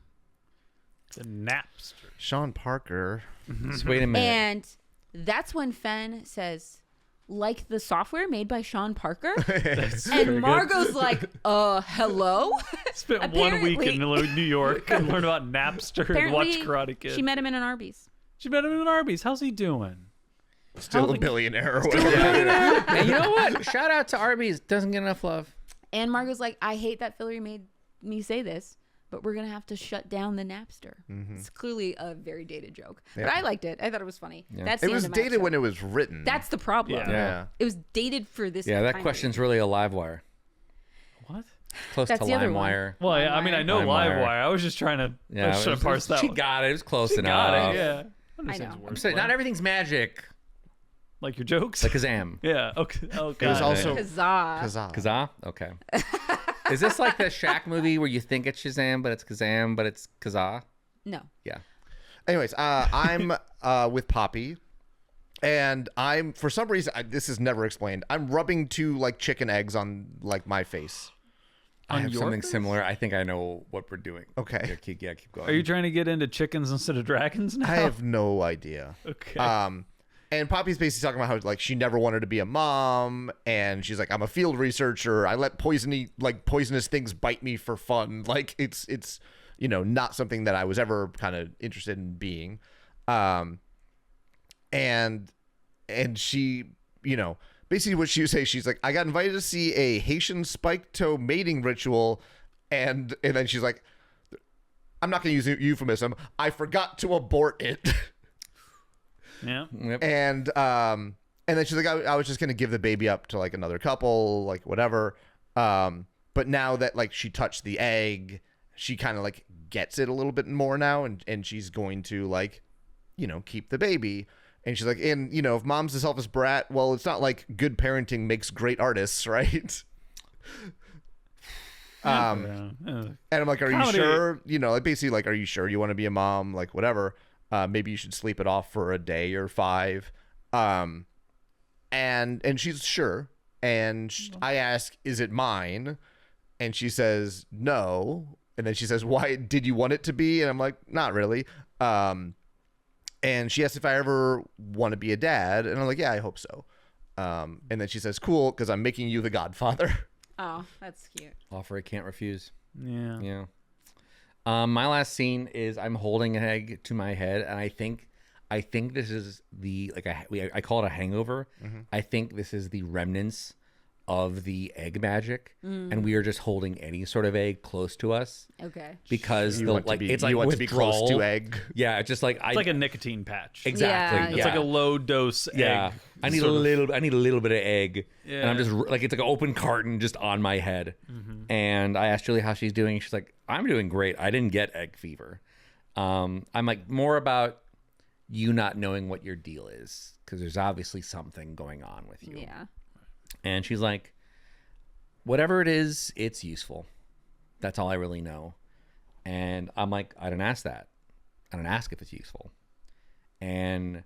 The Napster. Sean Parker. So wait a minute. And that's when Fen says, like the software made by Sean Parker. And Margo's like, hello? Spent 1 week in New York and learned about Napster and watched Karate Kid. She met him in an Arby's. She met him in Arby's. How's he doing? Still a billionaire or whatever. And you know what? Shout out to Arby's. Doesn't get enough love. And Margo's like, I hate that Fillory made me say this, but we're going to have to shut down the Napster. It's clearly a very dated joke. But I liked it. I thought it was funny. That's It the was end of my dated episode. when it was written. That's the problem. Yeah. It was dated for this. Yeah, that time question's period. really a live wire. What? Close That's to the other one. LimeWire. Well, yeah, I mean, I know LimeWire. Livewire. I was just trying to, Yeah, parse that she one. got it. It was close She enough. got it, yeah. I know. I'm saying not everything's magic. Like your jokes? Like Kazam. Yeah. Okay. Oh, It was God. also Huzzah. Kazaa. Kazaa? Okay. Is this like the Shaq movie where you think it's Shazam, but it's Kazam, but it's Kazaa? No. Yeah. Anyways, I'm with Poppy, and I'm for some reason this is never explained. I'm rubbing 2 like chicken eggs on like my face. I have your something face? similar. I think I know what we're doing. Okay. Yeah, keep going. Are you trying to get into chickens instead of dragons now? I have no idea. Okay. And Poppy's basically talking about how like she never wanted to be a mom, and she's like, I'm a field researcher. I let poisonous things bite me for fun. Like it's you know, not something that I was ever kind of interested in being. And she, you know, basically what she would say, she's like, I got invited to see a Haitian spike toe mating ritual, and then she's like, I'm not going to use a euphemism. I forgot to abort it. yeah. Yep. And then she's like, I was just gonna give the baby up to like another couple, like whatever. But now that like she touched the egg, she kind of like gets it a little bit more now, and she's going to like, you know, keep the baby. And she's like, and if mom's a selfish brat, well, it's not like good parenting makes great artists, right? And I'm like, are you sure? Like basically like, are you sure you want to be a mom? Like whatever. Maybe you should sleep it off for a day or 5. And she's sure. And I ask, is it mine? And she says, no. And then she says, why did you want it to be? And I'm like, not really. And she asked if I ever want to be a dad. And I'm like, yeah, I hope so. And then she says, cool, because I'm making you the godfather. Oh, that's cute. Offer I can't refuse. Yeah. Yeah. My last scene is I'm holding an egg to my head, and I think this is I call it a hangover. Mm-hmm. I think this is the remnants of the egg magic, and we are just holding any sort of egg close to us Okay. because You want to be close to egg. Yeah, it's just like It's like a nicotine patch. exactly. Yeah. Yeah. It's like a low dose yeah. egg. I need a little bit of egg, and I'm just like it's like an open carton just on my head. And I asked Julie how she's doing. She's like, I'm doing great. I didn't get egg fever. I'm like more about you not knowing what your deal is because there's obviously something going on with you. Yeah. And she's like, whatever it is, it's useful. That's all I really know. And I'm like, I didn't ask that. I didn't ask if it's useful. And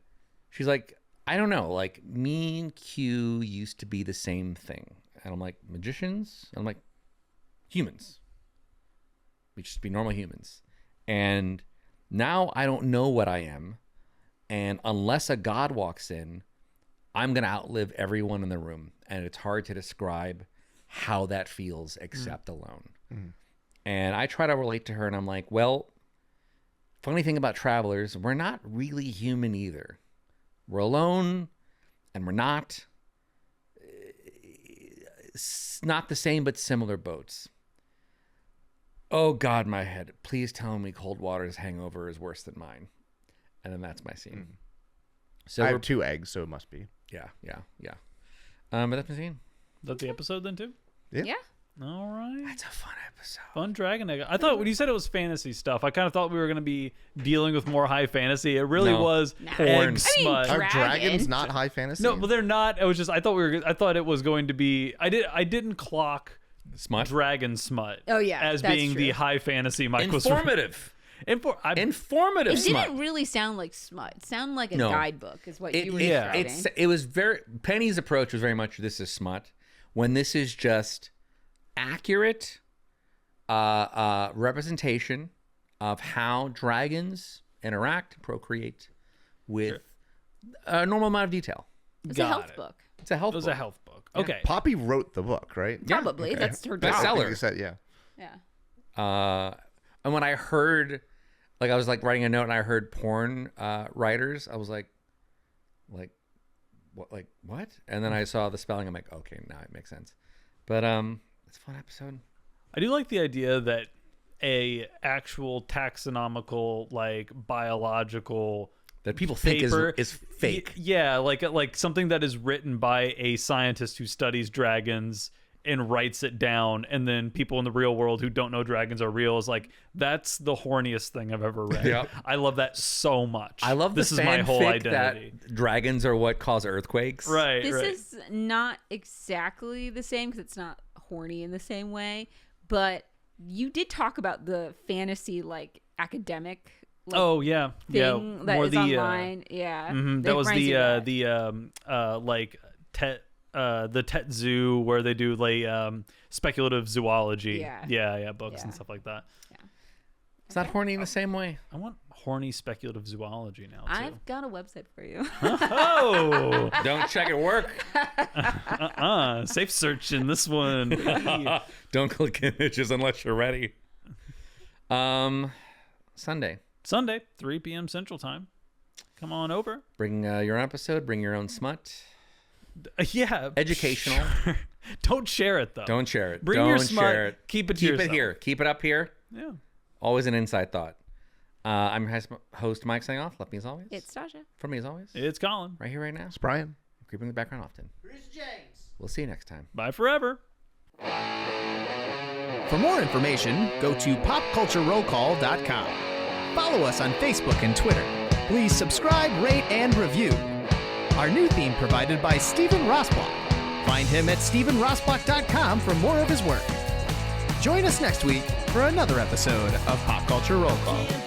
she's like, I don't know. Like, me and Q used to be the same thing. And I'm like, magicians? And I'm like, humans. We just be normal humans. And now I don't know what I am. And unless a god walks in, I'm going to outlive everyone in the room. And it's hard to describe how that feels except alone. And I try to relate to her and I'm like, well, funny thing about travelers, we're not really human either. We're alone and we're not. It's not the same, but similar boats. Oh God, my head. Please tell me Cold Water's hangover is worse than mine. And then that's my scene. So I have 2 eggs, so it must be. Yeah. But that's my scene. That's the episode then too? Yeah. All right. That's a fun episode. Fun dragon egg. I thought when you said it was fantasy stuff, I kind of thought we were going to be dealing with more high fantasy. It really No. was Porn. egg I mean, smut. Are Dragon. dragons not high fantasy? No, but they're not. It was just I thought it was going to be. I didn't clock Smut. dragon smut. Oh, yeah, as that's being the true. high fantasy Mike was Informative. Informative It smut. didn't really sound like smut. It sounded like a No. guidebook is what you were yeah. describing. It was very Penny's approach was very much this is smut when this is just accurate representation of how dragons interact and procreate with a normal amount of detail. It's a health book. It's a health It was book. a health book. Okay. Poppy wrote the book, right? Probably. That's her job. Bestseller. I think you said, yeah. Yeah. And when I heard, like I was like writing a note and I heard porn writers, I was like what? And then I saw the spelling. I'm like, okay, now it makes sense. But it's a fun episode. I do like the idea that a actual taxonomical, like biological That people think paper is fake. Yeah, like something that is written by a scientist who studies dragons and writes it down, and then people in the real world who don't know dragons are real is like, that's the horniest thing I've ever read. Yep. I love that so much. I love this the is my whole fanfic identity. that dragons are what cause earthquakes. Right. This right. is not exactly the same because it's not horny in the same way, but you did talk about the fantasy, like academic. Like, Oh yeah, thing yeah. that More is the online. Yeah, that was reminds you of that. like the Tet Zoo where they do like speculative zoology. Yeah. Books and Yeah. stuff like that. It's not horny in the same way. I want horny speculative zoology now too. I've got a website for you. Oh, Don't check at work. safe search in this one. Don't click images unless you're ready. Sunday. Sunday, 3 p.m. Central Time. Come on over. Bring your own episode. Bring your own smut. Yeah. Educational. Don't share it though. Don't share it. Bring Don't your smut. share it. Keep it to Keep yourself. it here. Keep it up here. Yeah. Always an inside thought. I'm your host, Mike, signing off. Left me as always. It's Tasha. For me as always. It's Colin. Right here, right now. It's Brian. Creeping in the background often. We'll see you next time. Bye forever. For more information, go to popculturerollcall.com. Follow us on Facebook and Twitter. Please subscribe, rate, and review. Our new theme provided by Stephen Rossbach. Find him at StephenRossbach.com for more of his work. Join us next week for another episode of Pop Culture Roll Call.